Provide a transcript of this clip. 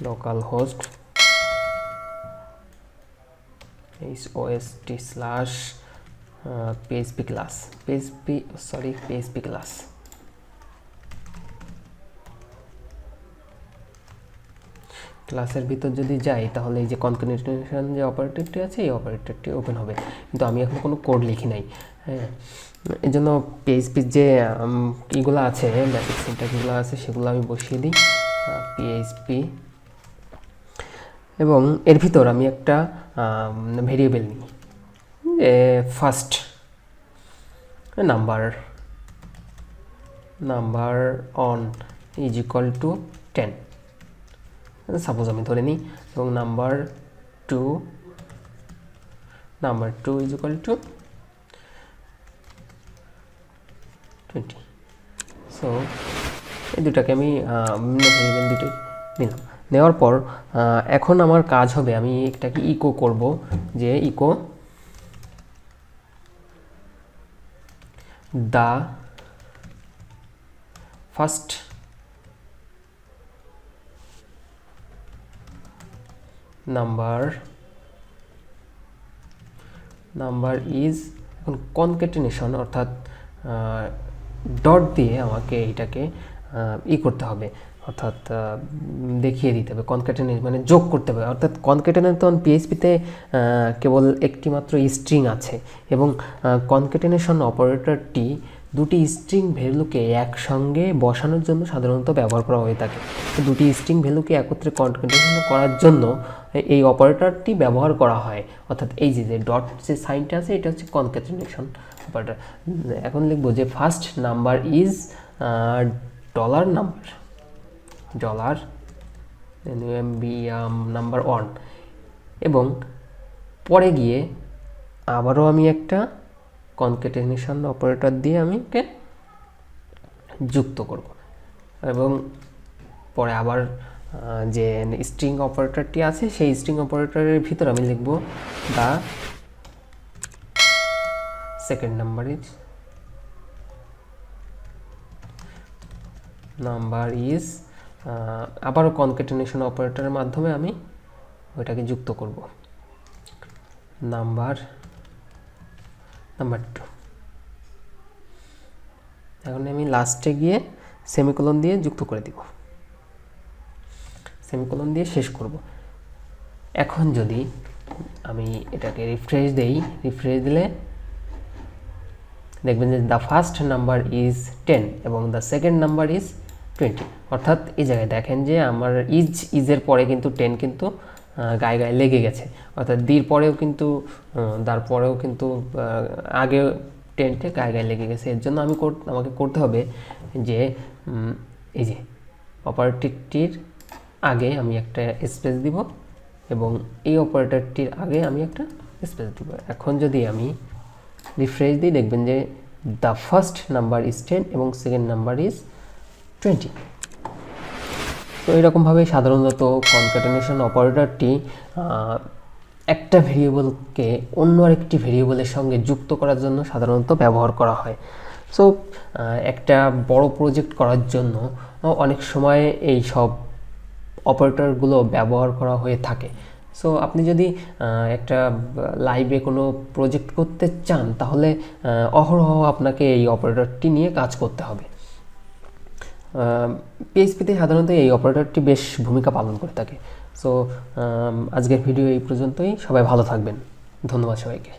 Local host host slash php class php class. ক্লাসের ভিতর যদি যাই তাহলে এই যে কনক্যাটেনেশন যে অপারেটরটি আছে এই অপারেটরটি ওপেন হবে, কিন্তু আমি এখন কোনো কোড লিখি নাই। হ্যাঁ, এই জন্য পিএইচপির যে কীগুলো আছে বেসিক সিনট্যাক্সগুলো আছে সেগুলো আমি বসিয়ে দিই পিএইচপি, এবং এর ভিতর আমি একটা ভেরিয়েবল নিই first number one is equal to 10 suppose আমি ধরে নিই, এবং number two is equal to 20। So এই দুটাকে আমি ভেরিয়েবল দুটোই নিলাম। নেওয়ার পর এখন আমার কাজ হবে আমি এটাকে ইকো করব, যে echo the first number is, এখন কনক্যাটেনেশন অর্থাৎ ডট দিয়ে আমাকে এটাকে করতে হবে, অর্থাৎ দেখিয়ে দিতে হবে কনক্যাটেনেশন মানে যোগ করতে হবে। অর্থাৎ কনক্যাটেনেশন পিএইচপিতে কেবল একটি মাত্র স্ট্রিং আছে, এবং কনক্যাটেনেশন অপারেটরটি দুটি স্ট্রিং ভ্যালুকে একসঙ্গে বসানোর জন্য সাধারণত ব্যবহার করা হয়ে থাকে। দুটি স্ট্রিং ভ্যালুকে একত্রে কনক্যাটেনেশন করার জন্য এই অপারেটরটি ব্যবহার করা হয়। অর্থাৎ এই যে ডট যে সাইনটা আছে এটা হচ্ছে কনক্যাটেনেশন অপারেটর। এখন লিখবো যে first number is $number number 1, এবং পরে গিয়ে আবারও আমি একটা কনক্যাটেনেশন অপারেটর দিয়ে আমি একে যুক্ত করব, এবং পরে আবার যে স্ট্রিং অপারেটরটি আছে সেই স্ট্রিং অপারেটরের ভিতর আমি লিখব দা সেকেন্ড নাম্বার ইজ আবারও কনক্যাটেনেশন অপারেটরের মাধ্যমে আমি ওইটাকে যুক্ত করব নাম্বার 2। এখন আমি লাস্টে গিয়ে সেমিকোলন দিয়ে যুক্ত করে দিব, সেমিকোলন দিয়ে শেষ করব। এখন যদি আমি এটাকে রিফ্রেশ দিলে দেখবেন যে দ্য ফার্স্ট নাম্বার ইজ 10 এবং দ্য সেকেন্ড নাম্বার ইজ 20। অর্থাৎ এই জায়গায় দেখেন যে আমার ইজের পরে কিন্তু 10 কিন্তু গায়ে লেগে গেছে, অর্থাৎ দির পরেও কিন্তু আগে 10টে গায়ে লেগে গেছে। এর জন্য আমাকে করতে হবে যে এই যে অপারেটরটির আগে আমি একটা স্পেস দিব, এবং এই অপারেটরটির আগে আমি একটা স্পেস দিব। এখন যদি আমি রিফ্রেশ দিই দেখবেন যে দ্য ফার্স্ট নাম্বার ইজ 10 এবং সেকেন্ড নাম্বার ইজ 20। তো এরকমভাবে সাধারণত কনক্যাটেনেশন অপারেটরটি একটা ভেরিয়েবলকে অন্য আরেকটি ভেরিয়েবলের সঙ্গে যুক্ত করার জন্য সাধারণত ব্যবহার করা হয়। সো একটা বড় প্রজেক্ট করার জন্য অনেক সময় এই সব অপারেটরগুলো ব্যবহার করা হয়ে থাকে। সো আপনি যদি একটা লাইভে কোনো প্রজেক্ট করতে চান তাহলে অহরহ আপনাকে এই অপারেটরটি নিয়ে কাজ করতে হবে। পিএইচপিতে সাধারণত এই অপারেটরটি বেশ ভূমিকা পালন করে থাকে। সো আজকের ভিডিও এই পর্যন্তই। সবাই ভালো থাকবেন। ধন্যবাদ সবাইকে।